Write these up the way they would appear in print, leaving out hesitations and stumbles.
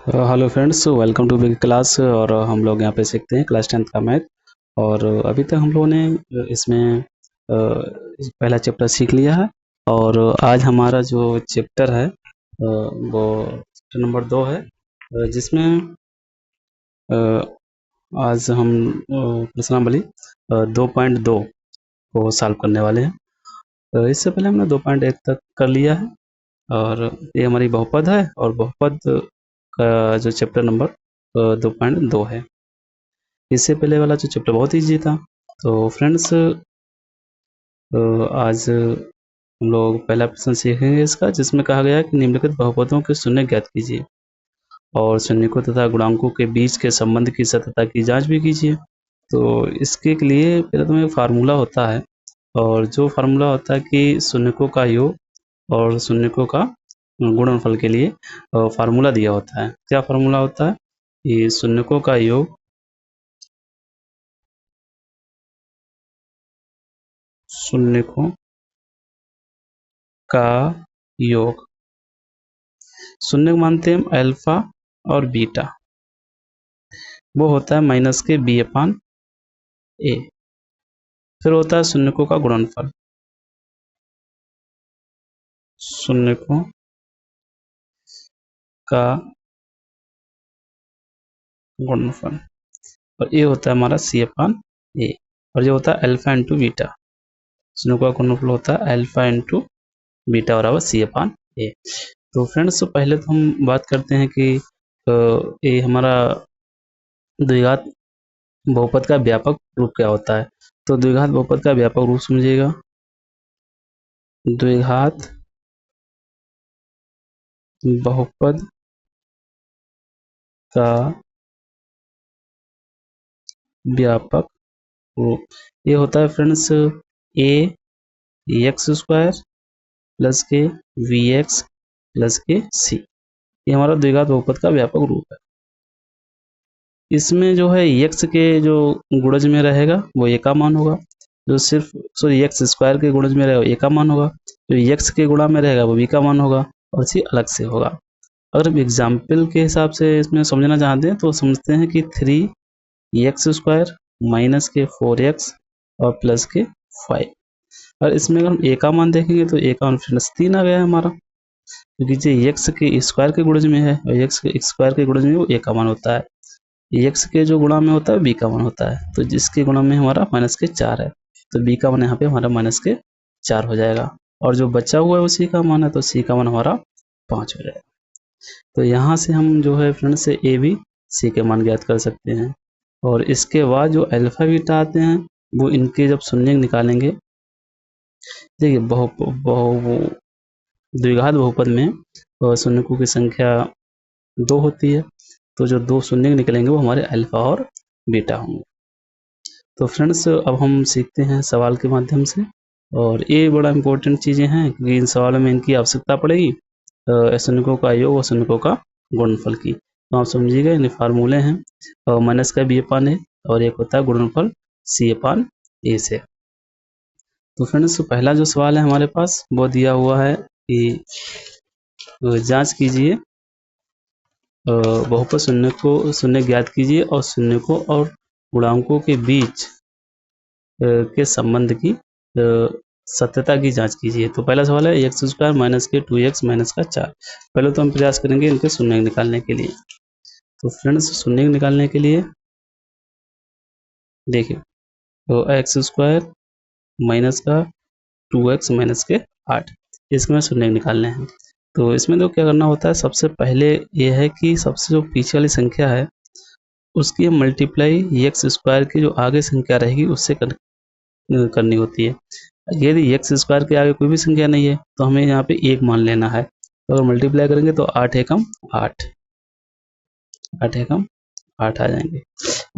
Hello friends, welcome to big class. और हम लोग यहाँ पे सीखते हैं क्लास 10th का मैथ। और अभी तक हम लोगों ने इसमें पहला चैप्टर सीख लिया है। और आज हमारा जो चैप्टर है वो चैप्टर नंबर 2 है, जिसमें अ, आज हम प्रश्नावली 2.2 को सॉल्व करने वाले हैं। इससे पहले हमने 2.1 तक कर लिया है। और ये हमारी बहुपद है, और बहुपद का जो चैप्टर नंबर 2.2 है। इससे पहले वाला जो चैप्टर बहुत ईजी था। तो फ्रेंड्स, आज हम लोग पहला प्रश्न सीखेंगे इसका, जिसमें कहा गया है कि निम्नलिखित बहुपदों के शून्य ज्ञात कीजिए और शून्यकों तथा गुणांकों के बीच के संबंध की सत्यता की जांच भी कीजिए। तो इसके लिए पहले तो एक फार्मूला होता है, और जो फार्मूला होता है कि शून्यकों का योग और शून्यकों का गुणनफल के लिए फार्मूला दिया होता है। क्या फार्मूला होता है? ये शून्यकों का योग शून्यकों का योग, शून्य मानते हैं हम अल्फा और बीटा, वो होता है माइनस के बी अपान ए। फिर होता है शून्यकों का गुणनफल, शून्यकों का गुणनफल, और ये होता है हमारा सी अपान ए। और ये होता है अल्फा इंटू बीटा। शून्यकों का गुणनफल होता है अल्फा इंटू बीटा बराबर सी अपान ए। तो फ्रेंड्स, पहले तो हम बात करते हैं कि ये हमारा द्विघात बहुपद का व्यापक रूप क्या होता है। तो द्विघात बहुपद का व्यापक रूप समझिएगा। द्विघात बहुपद का व्यापक रूप ये होता है फ्रेंड्स ए एक्स स्क्वायर प्लस के वी एक्स प्लस के सी। ये हमारा द्विघात बहुपद का व्यापक रूप है। इसमें जो है एक्स के जो गुणज में रहेगा वो ए का मान होगा, जो सिर्फ सॉरी एक्स स्क्वायर के गुणज में रहेगा ए का मान होगा, जो एक्स के गुणा में रहेगा वो बी का मान होगा, और सी अलग से होगा। अगर हम एग्जाम्पल के हिसाब से इसमें समझना चाहते हैं तो समझते हैं कि 3x स्क्वायर माइनस के 4x और प्लस के 5। और इसमें अगर हम ए का मान देखेंगे तो ए का मान फ्रेंड्स 3 आ गया है हमारा, क्योंकि ये एक्स के स्क्वायर के गुणज में है, और एक्स के स्क्वायर के गुणज में वो ए का मान होता है। एक्स के जो गुणा में होता है बी का मान होता है, तो जिसके गुणा में हमारा माइनस के 4 है, तो बी का मान यहाँ पे हमारा माइनस के 4 हो जाएगा। और जो बचा हुआ है वो सी का मान है, तो सी का मान हमारा 5 हो जाएगा। तो यहाँ से हम जो है फ्रेंड्स ए बी सी के मान ज्ञात कर सकते हैं। और इसके बाद जो अल्फा बीटा आते हैं वो इनके जब शून्य निकालेंगे, देखिए द्विघात बहुपद में शून्यकों की संख्या 2 होती है, तो जो 2 शून्य निकलेंगे वो हमारे अल्फा और बीटा होंगे। तो फ्रेंड्स, अब हम सीखते हैं सवाल के माध्यम से, और ये बड़ा इंपॉर्टेंट चीज़ें हैं क्योंकि इन सवालों में इनकी आवश्यकता पड़ेगी, शून्यकों का योग और शून्यकों का गुणनफल की। तो आप समझिएगा, इन फार्मूले हैं माइनस का बी अपान ए, और एक होता है गुणनफल सी अपान ए से। तो फ्रेंड्स, पहला जो सवाल है हमारे पास वो दिया हुआ है कि जांच कीजिए बहुपद शून्य ज्ञात कीजिए और शून्यकों और गुणांकों के बीच के संबंध की सत्यता की जांच कीजिए। तो पहला सवाल है एक्स स्क्वायर माइनस के 2x माइनस का 4। पहले तो हम प्रयास करेंगे इनके शून्य निकालने के लिए। तो फ्रेंड्स, शून्य निकालने के लिए देखिए, तो एक्स स्क्वायर माइनस का 2x माइनस के 8, इसमें शून्य निकालने हैं। तो इसमें तो क्या करना होता है, सबसे पहले ये है कि सबसे जो पीछे वाली संख्या है उसकी मल्टीप्लाई एक्स स्क्वायर की जो आगे संख्या रहेगी उससे करनी होती है। यदि एक्स स्क्वायर के आगे कोई भी संख्या नहीं है तो हमें यहाँ पे 1 मान लेना है। तो अगर मल्टीप्लाई करेंगे तो 8 एकम 8, 8 एकम 8 आ जाएंगे।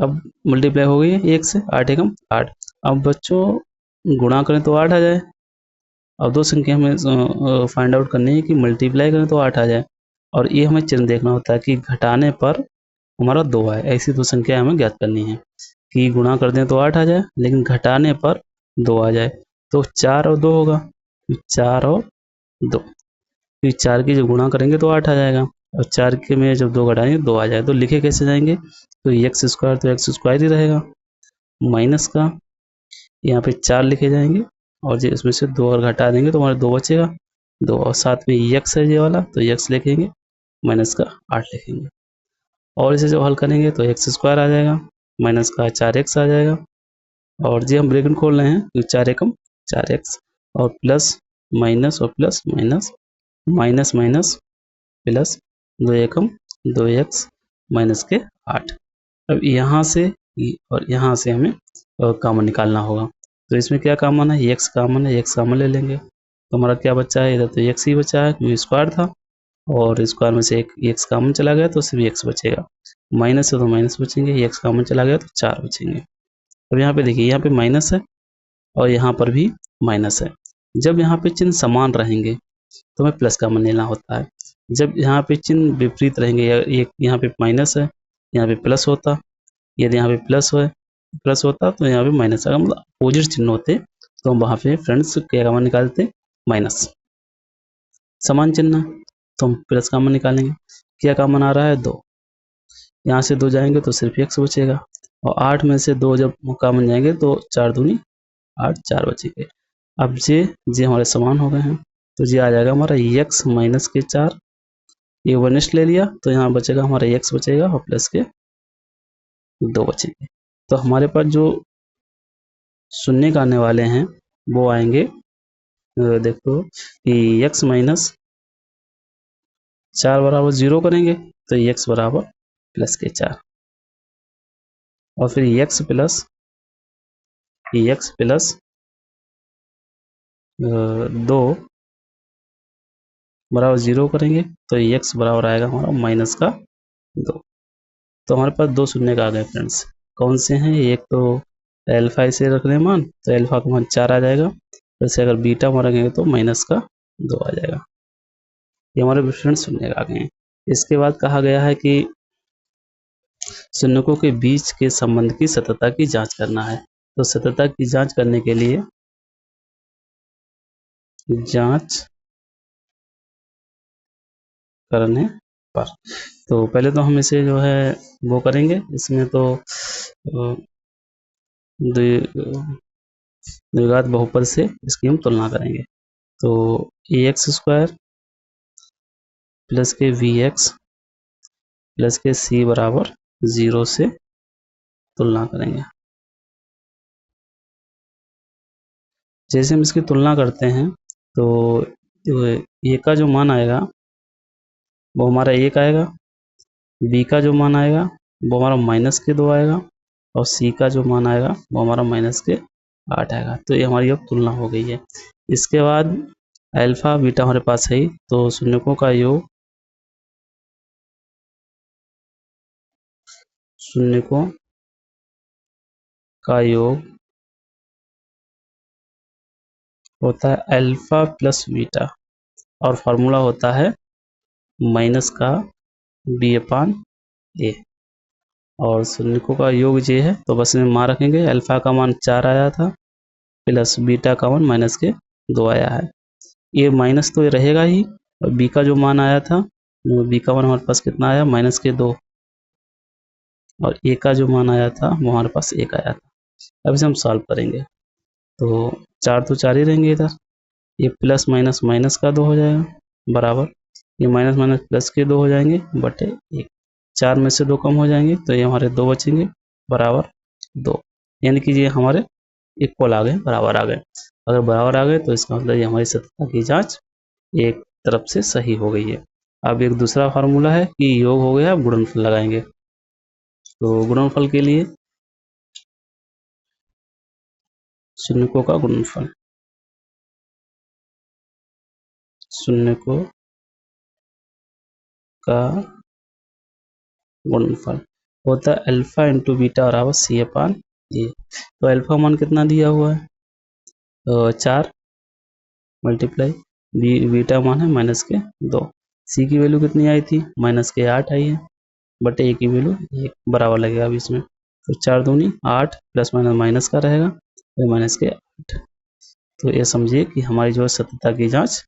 अब मल्टीप्लाई हो गई है 1 से, 8 एकम 8। अब बच्चों गुणा करें तो 8 आ जाए। अब दो संख्या हमें फाइंड आउट करनी है कि मल्टीप्लाई करें तो 8 आ जाए, और ये हमें चिन्ह देखना होता है कि घटाने पर हमारा 2 आए। ऐसी दो संख्या हमें ज्ञात करनी है कि गुणा कर दें तो 8 आ जाए, लेकिन घटाने पर 2 आ जाए। तो 4 और 2 होगा, 4 और 2, फिर 4 की जो गुणा करेंगे तो 8 आ जाएगा, और 4 के में जब 2 घटाएंगे 2 आ जाएगा। तो लिखे कैसे जाएंगे, तो एक्स स्क्वायर तो एक्स स्क्वायर ही रहेगा, माइनस का यहाँ पे 4 लिखे जाएंगे, और जो इसमें से 2 और घटा देंगे तो हमारे 2 बचेगा, 2 और साथ में एक्स है ये वाला, तो एक्स लिखेंगे, माइनस का 8 लिखेंगे। और इसे जब हल करेंगे तो एक्स स्क्वायर आ जाएगा, माइनस का 4x आ जाएगा, और जी हम ब्रैकेट खोल रहे हैं तो 4 एकम 4x, और प्लस माइनस और plus minus, minus minus plus 2 एकम 2x माइनस के 8। अब यहाँ से और यहाँ से हमें कॉमन निकालना होगा। तो इसमें क्या कॉमन है, एक्स कॉमन है, एक्स कॉमन ले लेंगे। तो हमारा क्या बचा है, इधर तो एक्स ही बचा है क्योंकि स्क्वायर था, और स्क्वायर में से एक एक्स कॉमन चला गया तो सिर्फ एक्स बचेगा, माइनस है तो माइनस बचेंगे, एक्स कॉमन चला गया तो 4 बचेंगे। अब यहाँ पे देखिए, यहाँ पे माइनस है और यहाँ पर भी माइनस है। जब यहाँ पे चिन्ह समान रहेंगे तो हमें प्लस कॉमन लेना होता है। जब यहाँ पे चिन्ह विपरीत रहेंगे, एक यहाँ पे माइनस है, यहाँ पे प्लस होता, यदि यहाँ पे प्लस होता तो यहाँ पे माइनस आएगा, मतलब अपोजिट चिन्ह होते तो हम वहाँ पे फ्रेंड्स क्या कॉमन निकालते, माइनस। समान चिन्ह तो हम प्लस कॉमन निकालेंगे। क्या कॉमन आ रहा है, 2, यहाँ से 2 जाएंगे तो सिर्फ एक्स बचेगा, और 8 में से 2 जब कॉमन जाएंगे तो 4 दूनी 8, 4 बचेंगे। अब जे हमारे समान हो गए हैं, तो ये आ जाएगा हमारा एक्स माइनस के 4, ये वनिष्ठ ले लिया तो यहाँ बचेगा हमारा एक्स बचेगा और प्लस के 2 बचेंगे। तो हमारे पास जो शून्य का आने वाले हैं वो आएंगे, देखो कि एक्स माइनस 4 बराबर 0 करेंगे तो एक्स बराबर प्लस के 4, और फिर एक्स प्लस 2 बराबर 0 करेंगे तो एक्स बराबर आएगा हमारा माइनस का 2। तो हमारे पास 2 शून्य का आ गए फ्रेंड्स। कौन से हैं, एक तो एल्फा इसे रख लें मान, तो एल्फा का मान 4 आ जाएगा, वैसे अगर बीटा में रखेंगे तो माइनस का 2 आ जाएगा। ये हमारे फ्रेंड्स शून्य का आ गए हैं। इसके बाद कहा गया है कि शून्यकों के बीच के संबंध की सततता की जांच करना है। तो सततता की जांच करने के लिए जांच करने पर, तो पहले तो हम इसे जो है वो करेंगे, इसमें तो द्विघात बहुपद से इसकी हम तुलना करेंगे। तो एक्स स्क्वायर प्लस के वी एक्स प्लस के सी बराबर 0 से तुलना करेंगे। जैसे हम इसकी तुलना करते हैं तो ए का जो मान आएगा वो हमारा 1 आएगा, बी का जो मान आएगा वो हमारा माइनस के 2 आएगा, और सी का जो मान आएगा वो हमारा माइनस के 8 आएगा। तो ये हमारी अब तुलना हो गई है। इसके बाद अल्फा बीटा हमारे पास है ही, तो शून्यकों का योग होता है अल्फा प्लस बीटा, और फार्मूला होता है माइनस का बी अपान ए, और शून्यकों का योग ये है तो बस में मान रखेंगे। अल्फा का मान 4 आया था प्लस बीटा का मान माइनस के 2 आया है, ये माइनस तो ये रहेगा ही, और बी का जो मान आया था, बी का मान हमारे पास कितना आया, माइनस के 2, और ए का जो मान आया था वो हमारे पास 1 आया था। अब इसे हम सॉल्व करेंगे तो 4 तो 4 ही रहेंगे इधर, ये प्लस माइनस माइनस का 2 हो जाएगा बराबर, ये माइनस माइनस प्लस के 2 हो जाएंगे बटे 1, 4 में से 2 कम हो जाएंगे तो ये हमारे 2 बचेंगे बराबर 2, यानी कि ये हमारे इक्वल आ गए, बराबर आ गए। अगर बराबर आ गए तो इसका मतलब ये हमारी सततता की जांच एक तरफ से सही हो गई है। अब एक दूसरा फार्मूला है कि योग हो गया, अब गुणनफल लगाएंगे। तो गुणनफल के लिए शून्यकों का गुणनफल, शून्यकों का गुणनफल होता है अल्फा इंटू बीटा बराबर सी अपान ए। तो अल्फा मान कितना दिया हुआ है, 4 मल्टीप्लाई बीटा मान है माइनस के 2, सी की वैल्यू कितनी आई थी, माइनस के 8 आई है, बटे ए की वैल्यू 1 बराबर लगेगा अभी इसमें, तो 4 दूनी 8 प्लस माइनस माइनस का रहेगा तो माइनस के 8। तो ये समझिए कि हमारी जो सततता की जांच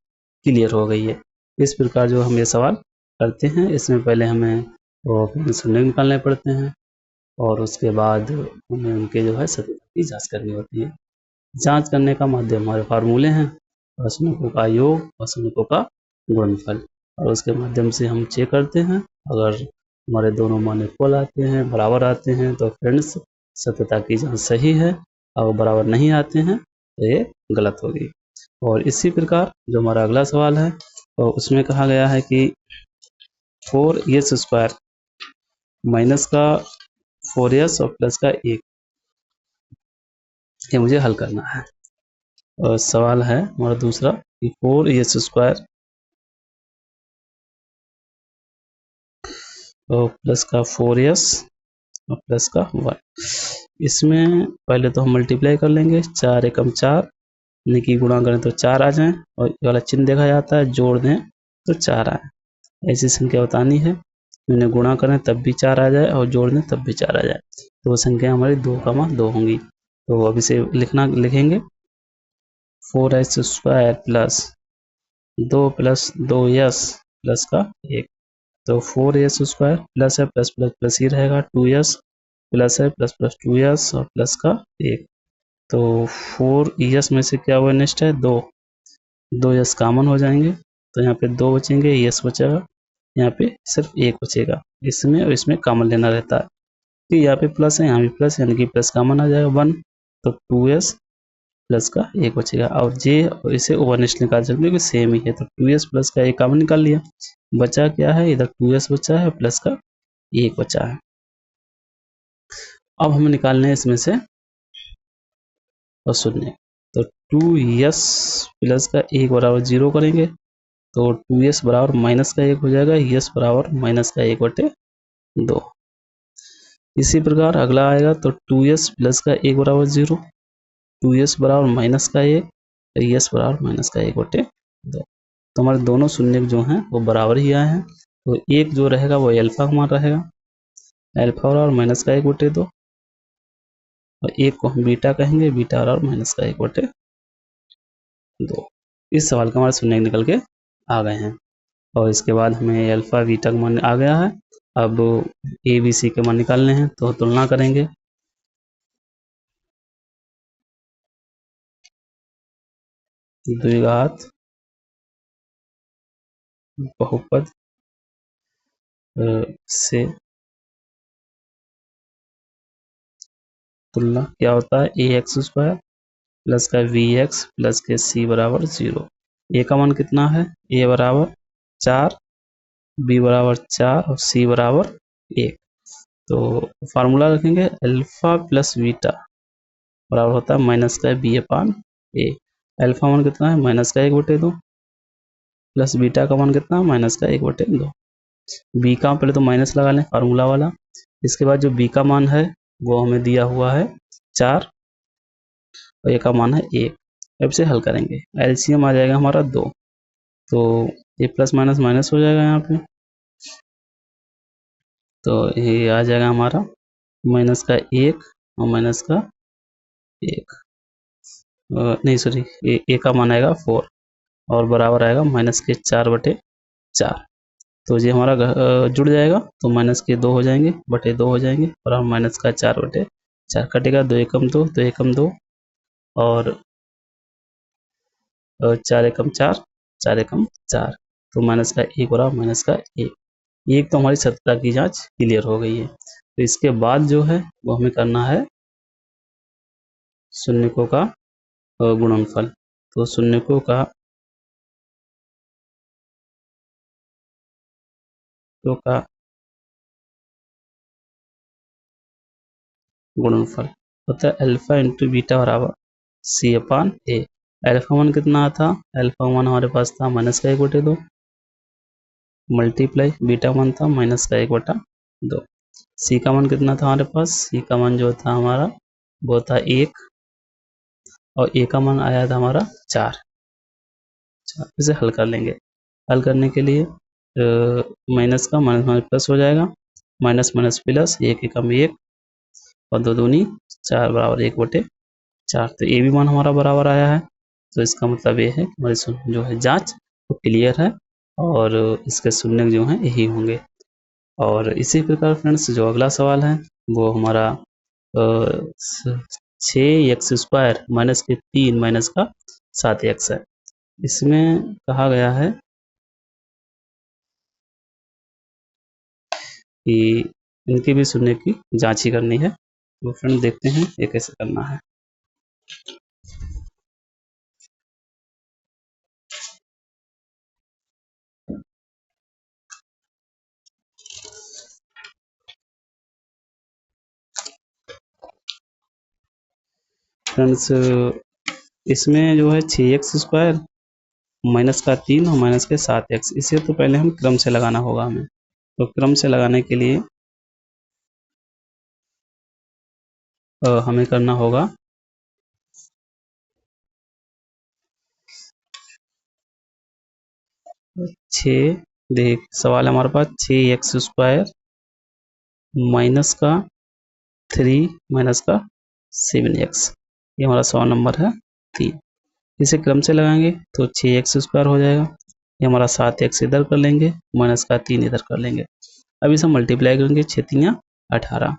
क्लियर हो गई है। इस प्रकार जो हम ये सवाल करते हैं, इसमें पहले हमें वो शून्य निकालने पड़ते हैं और उसके बाद हमें उनके जो है सतह की जांच करनी होती है। जांच करने का माध्यम हमारे फार्मूले हैं, रासायनिकों का योग, रासायनिकों का गुणनफल, और उसके माध्यम से हम चेक करते हैं। अगर हमारे दोनों मान इक्वल आते हैं, बराबर आते हैं, तो फ्रेंड्स सत्यता की जांच सही है। अगर बराबर नहीं आते हैं तो ये गलत होगी। और इसी प्रकार जो हमारा अगला सवाल है तो उसमें कहा गया है कि 4s² माइनस का 4s और प्लस का 1, ये मुझे हल करना है। और सवाल है हमारा दूसरा कि 4s² और प्लस का 4s और प्लस का 1, इसमें पहले तो हम मल्टीप्लाई कर लेंगे। 4 एकम 4, यानी कि गुणा करें तो 4 आ जाए, और ये वाला चिन्ह देखा जाता है, जोड़ दें तो 4 आए। ऐसी संख्या बतानी है, इन्हें गुणा करें तब भी 4 आ जाए और जोड़ दें तब भी 4 आ जाए, तो वो संख्या हमारी 2,2 होंगी। तो अब इसे लिखेंगे 4s² plus 2 plus 2s plus का 1, तो 4s² प्लस है, प्लस प्लस प्लस ही रहेगा, 2s प्लस है, प्लस प्लस 2s और प्लस का 1, तो 4s में से क्या हुआ नेक्स्ट है 2s कॉमन हो जाएंगे, तो यहाँ पे 2 बचेंगे, s बचेगा, यहाँ पे सिर्फ 1 बचेगा। इसमें और इसमें कॉमन लेना रहता है, तो यहाँ पे प्लस है, यहाँ भी प्लस, यानी कि प्लस कॉमन आ जाएगा 1, तो 2s प्लस का 1 बचेगा। और जे और इसे ओवर नेक्स्ट निकाल सकते हैं क्योंकि सेम ही है, तो 2s प्लस का 1 कॉमन निकाल लिया, बचा क्या है, इधर 2s बचा है प्लस का 1 बचा है। अब हमें निकालने हैं इसमें से और शून्य, तो 2s प्लस का 1 बराबर 0 करेंगे, तो 2s बराबर माइनस का 1 हो जाएगा, s बराबर माइनस का 1/2। इसी प्रकार अगला आएगा, तो 2s प्लस का 1 बराबर 0, 2s बराबर माइनस का 1, s बराबर माइनस का 1/2। तो हमारे दोनों शून्य जो हैं वो बराबर ही आए हैं, तो एक जो रहेगा वो अल्फा हमारा रहेगा, अल्फा बराबर माइनस का 1/2, और एक को हम बीटा कहेंगे, बीटा बराबर माइनस का 1/2। इस सवाल का हमारे शून्य निकल के आ गए हैं, और इसके बाद हमें अल्फा बीटा का मान आ गया है। अब ए बी सी के मान निकालने हैं, तो तुलना करेंगे। द्विघात बहुपद से तुलना क्या होता है, ax² प्लस का vx प्लस के c बराबर 0। ए का मान कितना है, a बराबर 4, b बराबर 4 और c बराबर 1। तो फार्मूला रखेंगे, अल्फा प्लस बीटा बराबर होता है माइनस का b/a। अल्फा मान कितना है, माइनस का 1/2, प्लस बीटा का मान कितना है, माइनस का 1/2। बी का पहले तो माइनस लगा लें फार्मूला वाला, इसके बाद जो बी का मान है वो हमें दिया हुआ है 4 और ए का मान है 1। अब से हल करेंगे, एलसीएम आ जाएगा हमारा 2, तो ये प्लस माइनस माइनस हो जाएगा यहाँ पे, तो ये आ जाएगा हमारा माइनस का 1 और माइनस का 1, नहीं सॉरी, ए का मान आएगा 4 और बराबर आएगा माइनस के 4/4। तो ये हमारा जुड़ जाएगा, तो माइनस के 2 हो जाएंगे, बटे 2 हो जाएंगे, और हम माइनस का 4/4 कटेगा, 2 एकम 2, 2 एकम 2 और 4 एकम 4, 4 एकम 4, तो माइनस का 1 और माइनस का 1 तो हमारी सत्यता की जांच क्लियर हो गई है। तो इसके बाद जो है वो हमें करना है शून्यकों का गुणनफल। तो शून्यकों का गुणनफल होता है अल्फा इंटू बीटा बराबर c/a। अल्फा वन कितना था, अल्फा वन हमारे पास था माइनस का 1/2, मल्टीप्लाई बीटा वन था माइनस का 1/2। सी का मान कितना था हमारे पास, सी का मान जो था हमारा वो था 1, और ए का मान आया था हमारा 4। इसे हल कर लेंगे, हल करने के लिए माइनस का माइनस माइनस प्लस हो जाएगा, माइनस माइनस प्लस, 1 एकम 1 और 2 दूनी 4 बराबर 1/4। तो ए भी मान हमारा बराबर आया है, तो इसका मतलब ये है कि हमारी जो है जांच वो क्लियर है। और इसके शून्य जो हैं यही होंगे। और इसी प्रकार फ्रेंड्स जो अगला सवाल है वो हमारा 6x² माइनस के 3 माइनस का 7x है। इसमें कहा गया है कि इनके भी शून्य की जांच ही करनी है। तो फ्रेंड देखते हैं ये कैसे करना है। फ्रेंड्स इसमें जो है 6x² माइनस का 3 और माइनस के 7x, इसे तो पहले हम क्रम से लगाना होगा हमें। तो क्रम से लगाने के लिए हमें करना होगा 6, देख सवाल है हमारे पास 6x² माइनस का 3 माइनस का 7x, ये हमारा सवाल नंबर है 3। इसे क्रम से लगाएंगे तो 6x² हो जाएगा, ये हमारा 7x इधर कर लेंगे, माइनस का 3 इधर कर लेंगे। अब इसे मल्टीप्लाई करेंगे 6×3 = 18,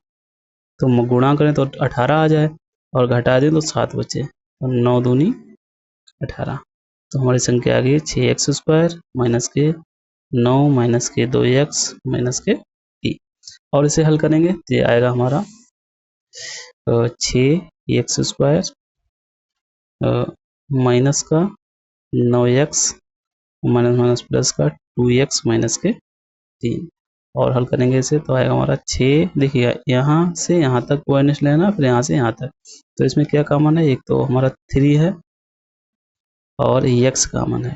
तो गुणा करें तो 18 आ जाए और घटा दें तो 7 बचे, और 9×2 = 18। तो हमारी संख्या आ गई 6x² माइनस के 9 माइनस के 2x माइनस के 3। और इसे हल करेंगे तो ये आएगा हमारा 6x² माइनस का 9x माइनस माइनस प्लस का 2x माइनस के 3। और हल करेंगे इसे तो आएगा हमारा 6। देखिए यहाँ से यहाँ तक पॉइंट लेना, फिर यहाँ से यहाँ तक। तो इसमें क्या कॉमन है, एक तो हमारा 3 है और x कॉमन है,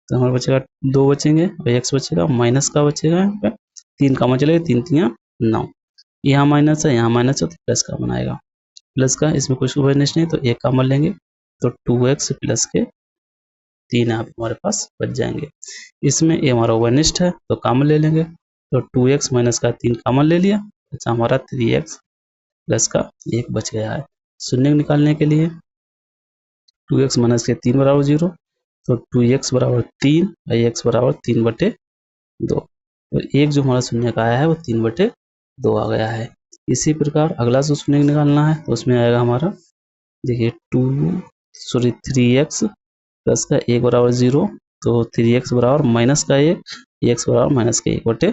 तो हमारा बचेगा 2 बचेंगे और x बचेगा, माइनस का बचेगा यहाँ पे 3 कॉमन चलेगा, 3×3 = 9। यहाँ माइनस है, यहाँ माइनस है, तो प्लस कॉमन आएगा। प्लस का इसमें कुछ ओवरनेस नहीं, तो एक कॉमन लेंगे तो 2x प्लस के 3 यहाँ पे हमारे पास बच जाएंगे। इसमें ये हमारा ओवरनेस्ट है तो कॉमन ले लेंगे, तो 2x माइनस का 3 कॉमन ले लिया, अच्छा हमारा 3x प्लस का 1 बच गया है। शून्य निकालने के लिए 2x माइनस के 3 बराबर 0, तो 2x बराबर 3 और x बराबर 3/2। तो एक जो हमारा शून्य का आया है वो 3/2 आ गया है। इसी प्रकार अगला जो शून्य निकालना है तो उसमें आएगा हमारा, देखिए 3x प्लस का 1 बराबर 0, तो 3x बराबर माइनस का 1, x बराबर माइनस के 1/3।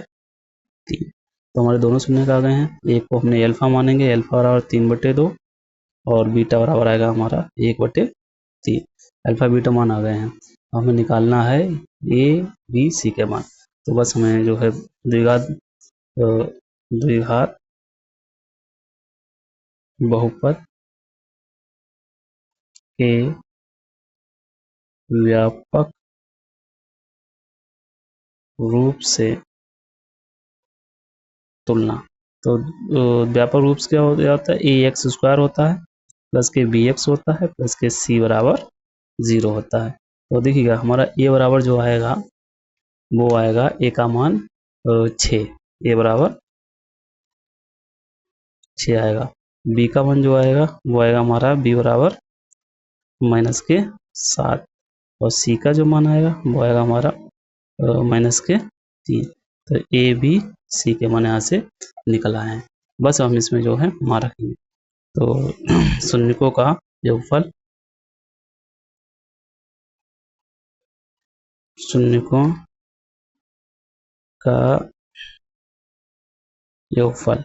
तो हमारे दोनों शून्य आ गए हैं। एक को हमने अल्फा मानेंगे, अल्फा बराबर 3/2 और बीटा बराबर आएगा हमारा 1/3। अल्फा बीटा मान आ गए हैं, हमें निकालना है ए बी सी के मान। तो बस हमें जो है द्विघात बहुपद के व्यापक रूप से तुलना। तो व्यापक रूप से क्या हो जाता है, ax² होता है प्लस के bx होता है प्लस के c बराबर 0 होता है। तो देखिएगा हमारा a बराबर जो आएगा वो आएगा a का मान 6, a बराबर 6 आएगा। b का मान जो आएगा वो आएगा हमारा b बराबर माइनस के 7, और c का जो मान आएगा वो आएगा हमारा माइनस के 3। तो a b c के मान यहाँ से निकल आए हैं। बस हम इसमें जो है मान रखेंगे। तो शून्यकों का योगफल, शून्यकों का योगफल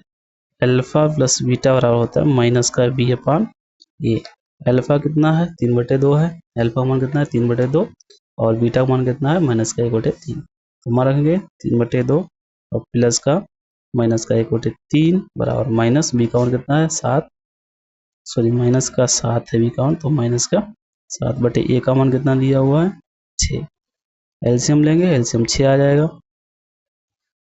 अल्फा प्लस बीटा बराबर होता है माइनस का b/a। अल्फा कितना है, 3/2 है, अल्फा मान कितना है 3/2, और बीटा मान कितना है माइनस का 1/3। तो मान रखेंगे 3/2 और प्लस का माइनस का 1/3 बराबर माइनस b का मान कितना है 7, सॉरी माइनस का 7 है b का मान, तो माइनस का 7/a का मान कितना दिया हुआ है 6। एलसीएम लेंगे, एलसीएम 6 आ जाएगा,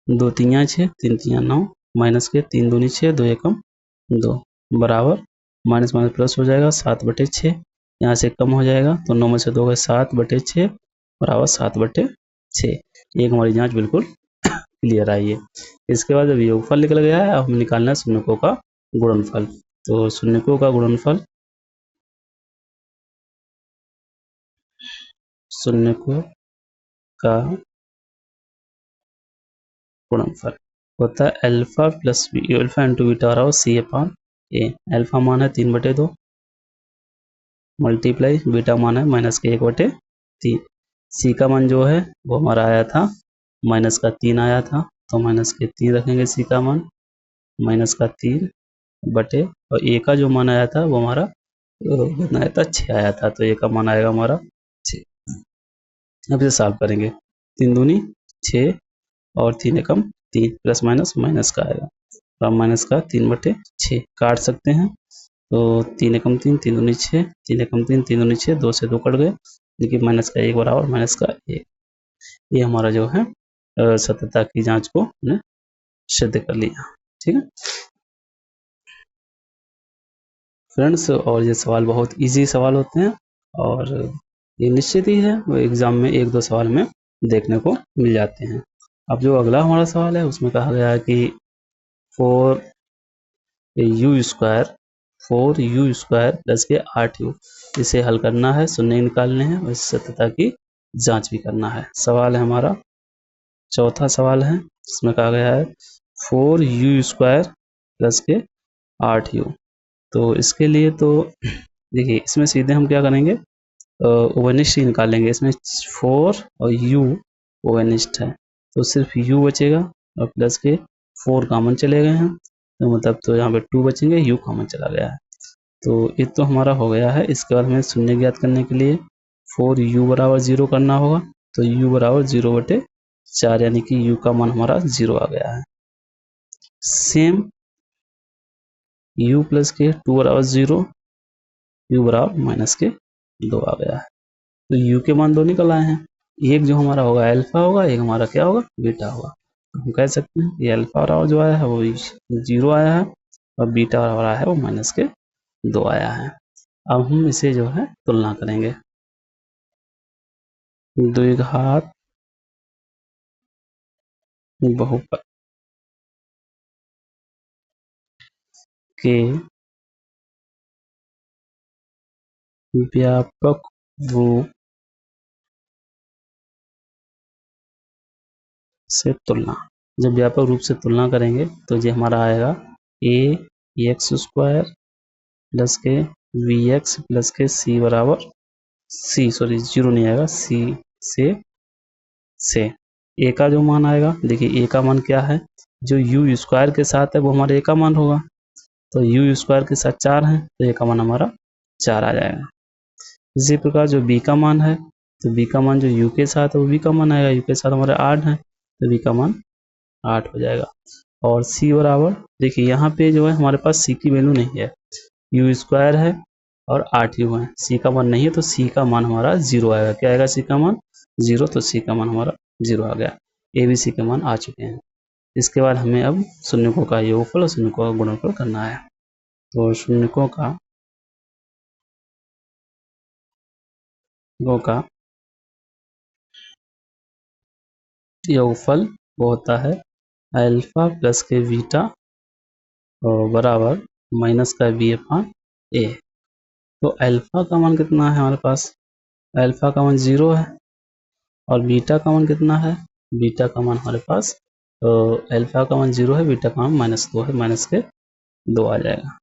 2 3 6, 3 3 9, माइनस के 3 दूनी 6, 2 एकम 2 बराबर माइनस माइनस प्लस हो जाएगा 7/6, यहाँ से कम हो जाएगा तो 9 में से 2 गए 7/6 बराबर 7/6। एक हमारी जांच बिल्कुल क्लियर आई है। इसके बाद जब योगफल निकल गया है, अब हमें निकालना है शून्यकों का गुणनफल। तो शून्यकों का गुणनफल, शून्यकों का गुणनफल होता है alpha plus alpha into beta बराबर सी अपान ए। अल्फा मान है 3/2 मल्टीप्लाई बीटा मान है -1/3। सी का मान जो है वो हमारा आया था -3 आया था, तो -3 रखेंगे सी का मान -3 बटे, और ए का जो मान आया था वो हमारा कितना आया था 6 आया था, तो ए का मान आएगा हमारा 6। अब इसे सॉल्व करेंगे, 3 दूनी 6 और 3 एकम 3 प्लस माइनस माइनस का आएगा, तो हम माइनस का 3/6 काट सकते हैं, तो 3 एकम 3 3 दूनी 6 3 एकम 3 3 दूनी 6 2 से 2 कट गए, लेकिन माइनस का 1 बराबर माइनस का 1। ये हमारा जो है सत्यता की जांच को हमने सिद्ध कर लिया। ठीक है फ्रेंड्स, और ये सवाल बहुत इजी सवाल होते हैं, और ये निश्चित ही है वो एग्जाम में 1-2 सवाल में देखने को मिल जाते हैं। अब जो अगला हमारा सवाल है उसमें कहा गया है कि 4u² प्लस के 8u, इसे हल करना है, शून्य निकालने हैं और इस सत्यता की जांच भी करना है। सवाल है हमारा चौथा सवाल है, इसमें कहा गया है 4u² प्लस के 8u। तो इसके लिए तो देखिए इसमें सीधे हम क्या करेंगे, ओवनिस्ट ही निकालेंगे। इसमें 4 और u ओवनिस्ट है, तो सिर्फ u बचेगा और प्लस के 4 कॉमन चले गए हैं, तो मतलब तो यहाँ पे 2 बचेंगे, u कॉमन चला गया है, तो ये तो हमारा हो गया है। इसके बाद हमें शून्य ज्ञात करने के लिए 4u बराबर 0 करना होगा, तो u बराबर 0/4, यानी कि u का मान हमारा 0 आ गया है। सेम u प्लस के 2 बराबर 0, u बराबर माइनस के 2 आ गया है, तो u के मान 2 निकल आए हैं। एक जो हमारा होगा अल्फा होगा, एक हमारा क्या होगा बीटा होगा, तो हम कह सकते हैं ये अल्फा बराबर जो आया है वो 0 आया है, और बीटा बराबर आया है वो माइनस के 2 आया है। अब हम इसे जो है तुलना करेंगे, द्विघात बहुपद के व्यापक रूप से तुलना। जब व्यापक रूप से तुलना करेंगे तो ये हमारा आएगा ax² प्लस के vx प्लस के c बराबर सॉरी 0 नहीं आएगा, c से a का जो मान आएगा, देखिए a का मान क्या है, जो u² के साथ है वो हमारे a का मान होगा, तो u² के साथ 4 है, तो a का मान हमारा 4 आ जाएगा। इसी प्रकार जो b का मान है, तो b का मान जो u के साथ है वो b का मान आएगा, u के साथ हमारे 8 है, तो b का मान 8 हो जाएगा। और c बराबर, देखिए यहाँ पे जो है हमारे पास c की वैल्यू नहीं है, u² है और 8u है, c का मान नहीं है, तो c का मान हमारा 0 आएगा। क्या आएगा c का मान 0, तो c का मान हमारा 0 आ गया। a b c के मान आ चुके हैं। इसके बाद हमें अब शून्यकों का योगफल और शून्यकों का गुणनफल करना है। तो शून्यकों का योगफल वो होता है अल्फा प्लस के बीटा बराबर माइनस का b अपान ए। तो अल्फा का मान कितना है हमारे पास, अल्फा का मान 0 है, और बीटा का मान कितना है, बीटा का मान हमारे पास अल्फा का मान 0 है, बीटा का मान -2 है, माइनस के 2 आ जाएगा,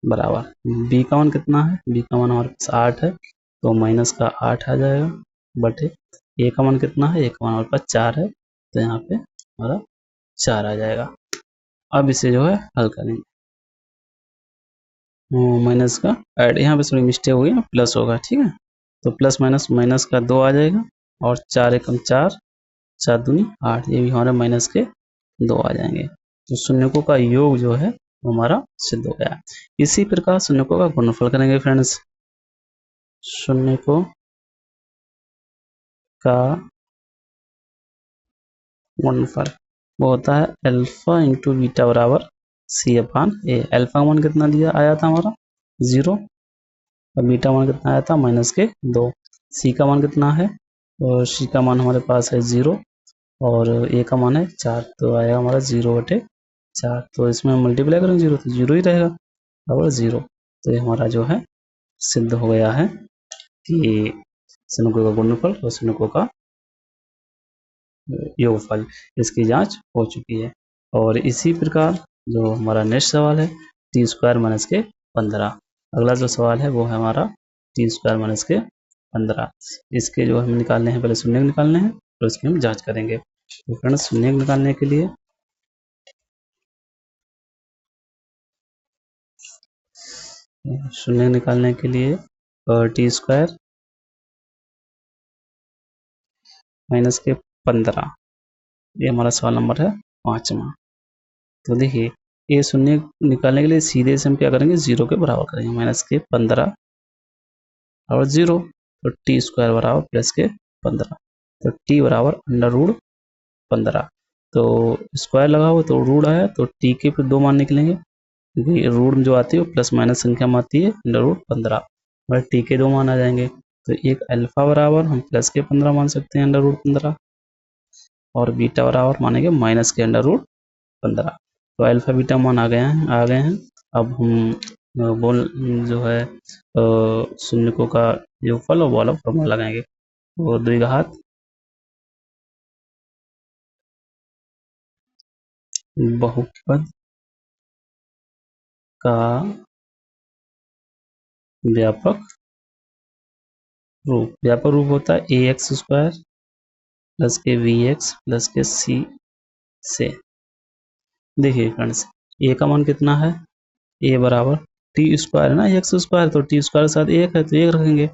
बराबर b का मान कितना है, b का मान हमारे पास 8 है, तो माइनस का 8 आ जाएगा, बटे a का मान कितना है, a का मान हमारे पास 4 है, तो यहाँ पे हमारा 4 आ जाएगा। अब इसे जो है हल करेंगे, माइनस का ऐड, यहाँ पे थोड़ी मिस्टेक हो गई, प्लस होगा, ठीक है, तो प्लस माइनस माइनस का 2 आ जाएगा, और 4 एकम 4 4 दूनी 8, ये भी हमारे माइनस के 2 आ जाएंगे। तो शून्यकों का योग जो है वो हमारा सिद्ध हो गया। इसी प्रकार शून्यकों का गुणनफल करेंगे फ्रेंड्स। शून्यकों का गुणनफल वो होता है अल्फा इंटू बीटा बराबर सी अपान ए। अल्फा का मान कितना दिया आया था हमारा 0, और बीटा मान कितना आया था -2। सी का मान कितना है, और सी का मान हमारे पास है 0, और ए का मान है 4, तो आएगा हमारा 0/4। तो इसमें मल्टीप्लाई करेंगे 0, तो 0 ही रहेगा, बराबर 0। तो ये हमारा जो है सिद्ध हो गया है कि शून्यकों का गुणनफल और शून्यकों का योगफल, इसकी जांच हो चुकी है। और इसी प्रकार जो हमारा नेक्स्ट सवाल है टी स्क्वायर माइनस के 15। अगला जो सवाल है वो है हमारा टी स्क्वायर माइनस के 15। इसके जो हमें निकालने हैं, पहले शून्य निकालने हैं तो इसकी हम जांच करेंगे। तो फ्रेंड्स शून्य निकालने के लिए टी स्क्वायर माइनस के 15, ये हमारा सवाल नंबर है 5वां। तो देखिए ये शून्य निकालने के लिए सीधे से हम क्या करेंगे, जीरो के बराबर करेंगे। माइनस के 15 और जीरो, तो टी स्क्वायर बराबर प्लस के 15, तो टी बराबर अंडर रूट 15। तो स्क्वायर लगा हुआ तो रूट आया, तो टी के फिर 2 मान निकलेंगे, क्योंकि रूट जो आती है वो प्लस माइनस संख्या में आती है, अंडर रूट 15 और टी के 2 मान आ जाएंगे। तो एक अल्फा बराबर हम प्लस के 15 मान सकते हैं अंडर रूट 15, और बीटा बराबर मानेंगे माइनस के अंडर रूट 15। तो अल्फा बीटा मान आ गए हैं। अब हम बोल जो है शून्यकों का योगफल और वाला फॉर्मूला लगाएंगे। तो द्विघात बहुपद का व्यापक रूप होता है ए एक्स स्क्वायर प्लस के वी एक्स प्लस के सी से। देखिए फ्रेंड्स ए का मान कितना है, ए बराबर टी स्क्वायर है ना, एक्स स्क्वायर, तो टी स्क्वायर के साथ एक है तो एक रखेंगे।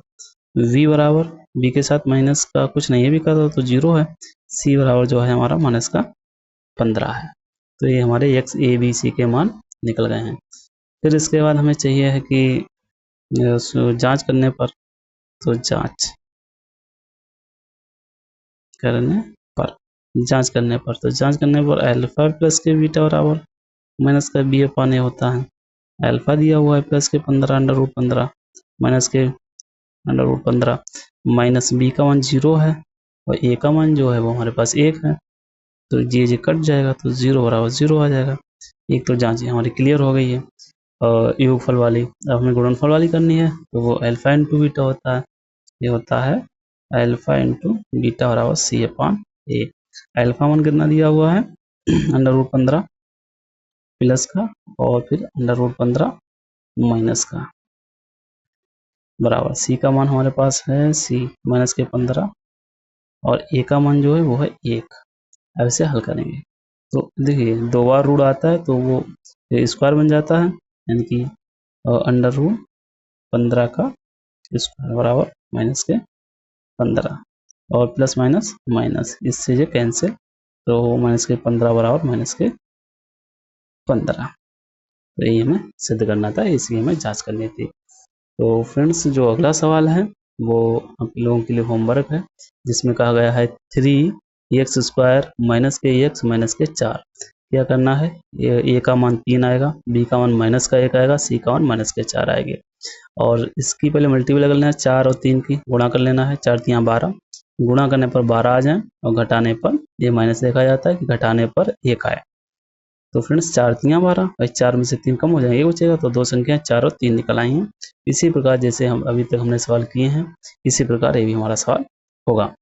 v बराबर b के साथ माइनस का कुछ नहीं है, b का तो जीरो है। c बराबर जो है हमारा माइनस का 15 है। तो ये हमारे एक्स ए बी सी के मान निकल गए हैं। फिर इसके बाद हमें चाहिए है कि जांच करने पर, तो जांच करने पर अल्फा प्लस के बीटा बराबर माइनस का बी अपान ए होता है। अल्फा दिया हुआ है प्लस के 15 अंडर रूट 15 माइनस के अंडर रूट 15, माइनस बी का मान 0 है और ए का मान जो है वो हमारे पास 1 है, तो ये कट जाएगा तो 0 बराबर 0 आ जाएगा। एक तो जांच हमारी क्लियर हो गई है। और योगफल वाली, अब हमें गुणनफल वाली करनी है, तो वो अल्फा इंटू बीटा होता है। ये होता है अल्फा इंटू बीटा बराबर सी अपान ए। अल्फा मान कितना दिया हुआ है अंडर रूट 15 प्लस का, और फिर अंडर रूट 15 माइनस का, बराबर सी का मान हमारे पास है सी माइनस के 15 और ए का मान जो है वो है 1। अब इसे हल करेंगे तो देखिए 2 बार रूट आता है तो वो स्क्वायर बन जाता है, यानी कि अंडर रूट 15 का स्क्वायर बराबर माइनस के 15 और प्लस माइनस माइनस, इससे ये कैंसिल, तो माइनस के 15 बराबर माइनस के 15। तो ये हमें सिद्ध करना था, इसकी हमें जांच करनी थी। तो फ्रेंड्स जो अगला सवाल है वो आप लोगों के लिए होमवर्क है, जिसमें कहा गया है 3x स्क्वायर माइनस के एक्स माइनस के 4। क्या करना है, ए का मान 3 आएगा, बी का मान माइनस का 1 आएगा, सी का मान माइनस के 4 आएंगे। और इसकी पहले मल्टीप्लाई कर लेना है, 4 और 3 की गुणा कर लेना है, 4 3 12, गुणा करने पर 12 आ जाए और घटाने पर ये माइनस देखा जाता है कि घटाने पर 1 आए। तो फ्रेंड्स 4 3 12 और 4 में से 3 कम हो जाएंगे, 1 बचेगा, तो दो संख्याएं 4 और 3 निकल आई हैं। इसी प्रकार जैसे हम अभी तक हमने सवाल किए हैं, इसी प्रकार ये भी हमारा सवाल होगा।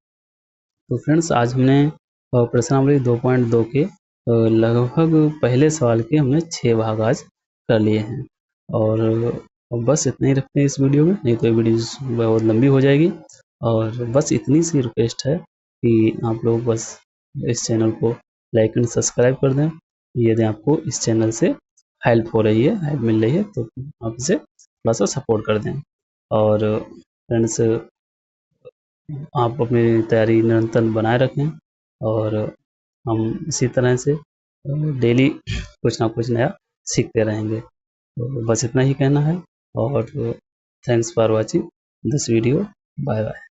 तो फ्रेंड्स आज हमने प्रश्नावली 2.2 के लगभग पहले सवाल के हमने 6 भाग आज कर लिए हैं। और बस इतना ही रखते हैं इस वीडियो में, नहीं तो वीडियो बहुत लंबी हो जाएगी। और बस इतनी सी रिक्वेस्ट है कि आप लोग बस इस चैनल को लाइक एंड सब्सक्राइब कर दें। यदि आपको इस चैनल से हेल्प हो रही है, हेल्प मिल रही है, तो आप इसे थोड़ा सा सपोर्ट कर दें। और फ्रेंड्स आप अपनी तैयारी निरंतर बनाए रखें, और हम इसी तरह से डेली कुछ ना कुछ नया सीखते रहेंगे। तो बस इतना ही कहना है, और thanks for watching this video. Bye bye.